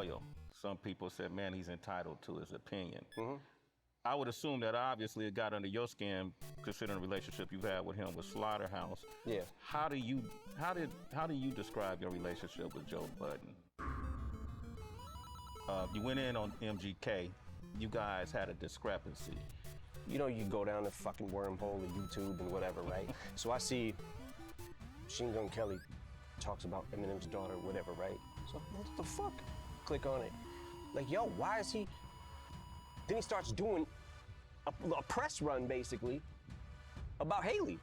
loyal. Some people said, man, he's entitled to his opinion. I would assume that obviously it got under your skin, considering the relationship you've had with him with Slaughterhouse. Yeah. How do you describe your relationship with Joe Budden? You went in on MGK. You guys had a discrepancy. You know, you go down the fucking wormhole of YouTube and whatever, right? So I see Machine Gun Kelly talks about Eminem's daughter, whatever, right? So what the fuck? Click on it. Like, yo, why is he? Then he starts doing a press run, basically, about Haley.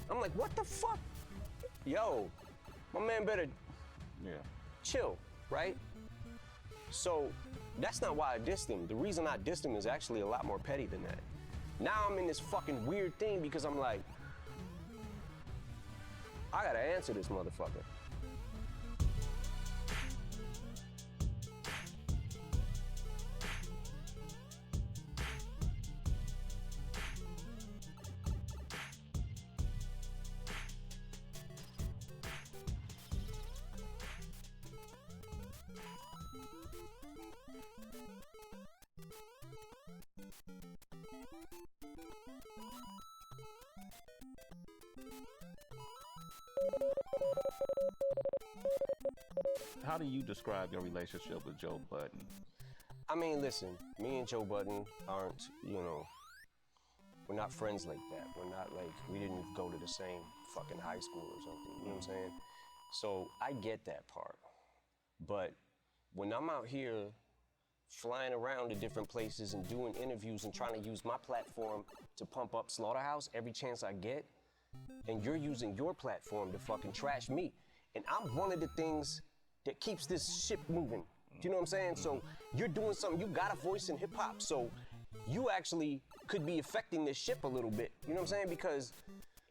I'm like, what the fuck? Yo, my man better chill, right? So that's not why I dissed him. The reason I dissed him is actually a lot more petty than that. Now I'm in this fucking weird thing because I'm like, I gotta answer this motherfucker. How do you describe your relationship with Joe Budden? I mean, listen, me and Joe Budden aren't, we're not friends like that. We're not like, we didn't go to the same fucking high school or something, you know what I'm saying? So I get that part. But when I'm out here flying around to different places and doing interviews and trying to use my platform to pump up Slaughterhouse every chance I get, and you're using your platform to fucking trash me, and I'm one of the things that keeps this ship moving. Do you know what I'm saying? So you're doing something, you got a voice in hip hop, so you actually could be affecting this ship a little bit. You know what I'm saying? Because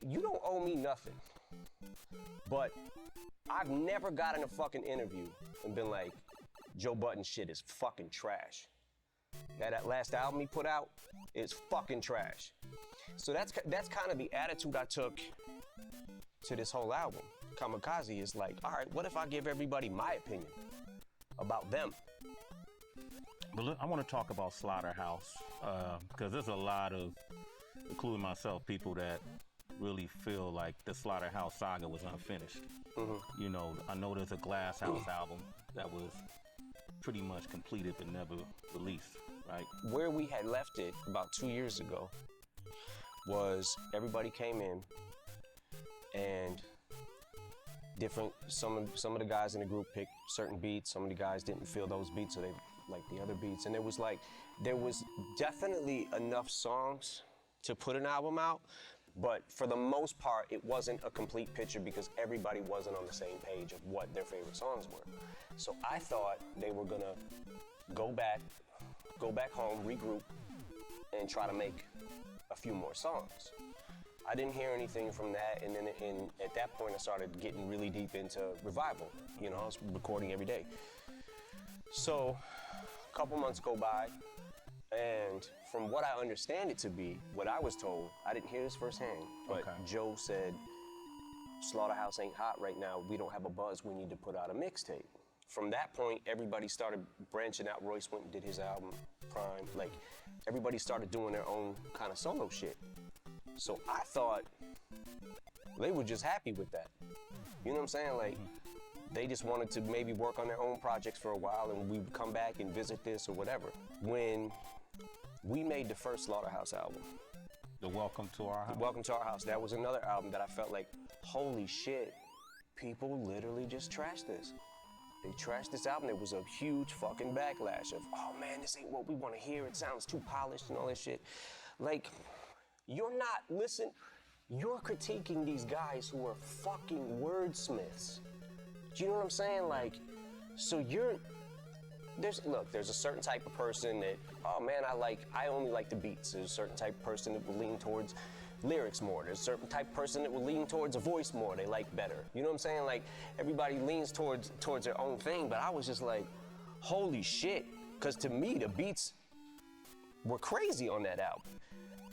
you don't owe me nothing. But I've never gotten a fucking interview and been like, Joe Budden shit is fucking trash. That last album he put out is fucking trash. So that's kind of the attitude I took to this whole album. Kamikaze is like, all right, what if I give everybody my opinion about them? But look, I want to talk about Slaughterhouse because there's a lot of, including myself, people that really feel like the Slaughterhouse saga was unfinished. You know, I know there's a Glass House album that was pretty much completed but never released, right? Where we had left it about 2 years ago was everybody came in and some of the guys in the group picked certain beats, some of the guys didn't feel those beats, so they liked the other beats. And there was definitely enough songs to put an album out, but for the most part, it wasn't a complete picture because everybody wasn't on the same page of what their favorite songs were. So I thought they were gonna go back home, regroup, and try to make a few more songs. I didn't hear anything from that, and then at that point I started getting really deep into Revival. You know, I was recording every day. So a couple months go by, and from what I understand it to be, what I was told, I didn't hear this firsthand, but Joe said, Slaughterhouse ain't hot right now, we don't have a buzz, we need to put out a mixtape. From that point, everybody started branching out. Royce went and did his album, Prime. Like, everybody started doing their own kind of solo shit. So I thought they were just happy with that. You know what I'm saying? Like, they just wanted to maybe work on their own projects for a while and we would come back and visit this or whatever. When we made the first Slaughterhouse album, the Welcome to Our House? Welcome to Our House. That was another album that I felt like, holy shit, people literally just trashed this. They trashed this album. There was a huge fucking backlash of, oh man, this ain't what we want to hear. It sounds too polished and all that shit. Like, you're critiquing these guys who are fucking wordsmiths. Do you know what I'm saying? Like, so there's a certain type of person that, oh man, I only like the beats. There's a certain type of person that will lean towards lyrics more. There's a certain type of person that will lean towards a voice more, they like better. You know what I'm saying? Like, everybody leans towards their own thing, but I was just like, holy shit. Because to me, the beats were crazy on that album.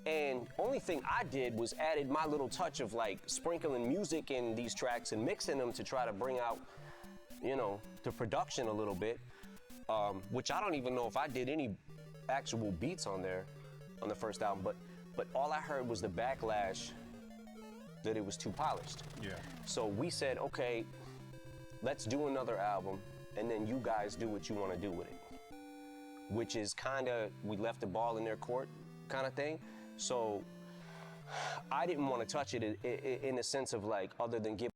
And only thing I did was added my little touch of like sprinkling music in these tracks and mixing them to try to bring out you know, the production a little bit, which I don't even know if I did any actual beats on there on the first album, but all I heard was the backlash that it was too polished. Yeah. So we said, okay, let's do another album, and then you guys do what you want to do with it. Which is kind of, we left the ball in their court kind of thing. So I didn't want to touch it in the sense of like, other than give